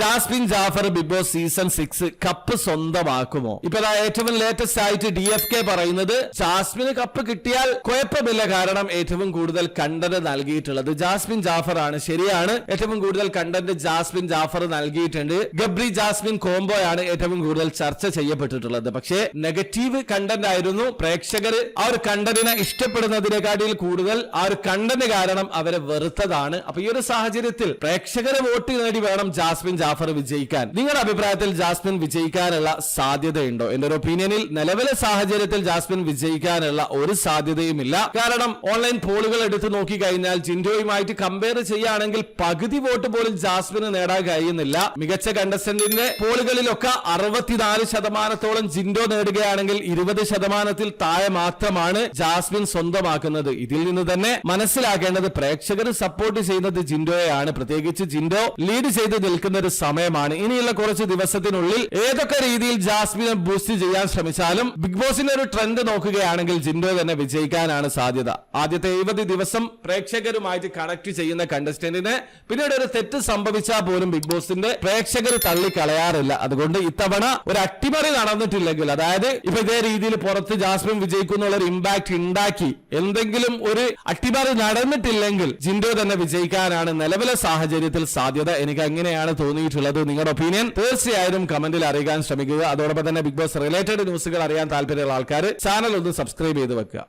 Jasmine Jaffar Bigg Boss season 6 cup സ്വന്തമാക്കുമോ? ഇപ്പൊ ഏറ്റവും ലേറ്റസ്റ്റ് ആയിട്ട് DFK പറയുന്നത് ജാസ്മിന് കപ്പ് കിട്ടിയാൽ കുഴപ്പമില്ല, കാരണം ഏറ്റവും കൂടുതൽ കണ്ടന്റ് നൽകിയിട്ടുള്ളത് ജാസ്മിൻ ജാഫർ ആണ്. ശരിയാണ്, ഏറ്റവും കൂടുതൽ കണ്ടന്റ് ജാസ്മിൻ ജാഫർ നൽകിയിട്ടുണ്ട്. ഗബ്രി ജാസ്മിൻ കോംബോയാണ് ഏറ്റവും കൂടുതൽ ചർച്ച ചെയ്യപ്പെട്ടിട്ടുള്ളത്. പക്ഷേ നെഗറ്റീവ് കണ്ടന്റ് ആയിരുന്നു. പ്രേക്ഷകർ ആ ഒരു കണ്ടന്റിനെ ഇഷ്ടപ്പെടുന്നതിനെക്കാട്ടിൽ കൂടുതൽ ആ ഒരു കണ്ടന്റ് കാരണം അവരെ വെറുത്തതാണ്. അപ്പൊ ഈ ഒരു സാഹചര്യത്തിൽ പ്രേക്ഷകരെ വോട്ട് നേടി വേണം ജാസ്മിൻ ജാഫർ വിജയിക്കാൻ. നിങ്ങളുടെ അഭിപ്രായത്തിൽ ജാസ്മിൻ വിജയിക്കാനുള്ള സാധ്യതയുണ്ടോ? എന്റെ ഒരു ഒപ്പീനിയനിൽ നിലവിലെ സാഹചര്യത്തിൽ ജാസ്മിൻ വിജയിക്കാനുള്ള ഒരു സാധ്യതയുമില്ല. കാരണം ഓൺലൈൻ പോളുകൾ എടുത്തു നോക്കിക്കഴിഞ്ഞാൽ ജിൻഡോയുമായിട്ട് കമ്പയർ ചെയ്യുകയാണെങ്കിൽ പകുതി വോട്ട് പോലും ജാസ്മിന് നേടാൻ കഴിയുന്നില്ല. മികച്ച കണ്ടസ്റ്റന്റിന്റെ പോളുകളിലൊക്കെ 64% ജിൻഡോ നേടുകയാണെങ്കിൽ 20% താഴെ മാത്രമാണ് ജാസ്മിൻ സ്വന്തമാക്കുന്നത്. ഇതിൽ നിന്ന് തന്നെ മനസ്സിലാക്കേണ്ടത് പ്രേക്ഷകർ സപ്പോർട്ട് ചെയ്യുന്നത് ജിൻഡോയെയാണ്. പ്രത്യേകിച്ച് ജിൻഡോ ലീഡ് ചെയ്ത് നിൽക്കുന്ന ഒരു സമയമാണ്. ഇനിയുള്ള കുറച്ച് ദിവസത്തിനുള്ളിൽ ഏതൊക്കെ രീതിയിൽ ജാസ്മിനെ ബൂസ്റ്റ് ചെയ്യാൻ ശ്രമിച്ചാലും ബിഗ് ബോസിന്റെ ഒരു ട്രെൻഡ് നോക്കുകയാണെങ്കിൽ ജിൻഡോ തന്നെ വിജയിക്കാനാണ് സാധ്യത. ആദ്യത്തെ 70 ദിവസം പ്രേക്ഷകരുമായിട്ട് കണക്ട് ചെയ്യുന്ന കണ്ടസ്റ്റന്റിന് പിന്നീട് ഒരു തെറ്റ് സംഭവിച്ചാൽ പോലും ബിഗ് ബോസിന്റെ പ്രേക്ഷകർ തള്ളിക്കളയാറില്ല. അതുകൊണ്ട് ഇത്തവണ ഒരു അട്ടിമറി നടന്നിട്ടില്ലെങ്കിൽ, അതായത് ഇപ്പൊ ഇതേ രീതിയിൽ പുറത്ത് ജാസ്മിൻ വിജയിക്കുന്നുള്ള ഒരു ഇമ്പാക്ട് ഉണ്ടാക്കി എന്തെങ്കിലും ഒരു അട്ടിമറി നടന്നിട്ടില്ലെങ്കിൽ ജിൻഡോ തന്നെ വിജയിക്കാനാണ് നിലവിലെ സാഹചര്യത്തിൽ സാധ്യത. എനിക്ക് അങ്ങനെയാണ് തോന്നിയിട്ടുള്ളത്. നിങ്ങളുടെ ഒപ്പീനിയൻ തീർച്ചയായും കമന്റിൽ അറിയിക്കാൻ ശ്രമിക്കുക. അതോടൊപ്പം തന്നെ ബിഗ് ബോസ് റിലേറ്റഡ് ന്യൂസുകൾ അറിയാൻ താല്പര്യമുള്ള ആൾക്കാർ ചാനൽ ഒന്ന് സബ്സ്ക്രൈബ് ചെയ്ത് വെക്കുക.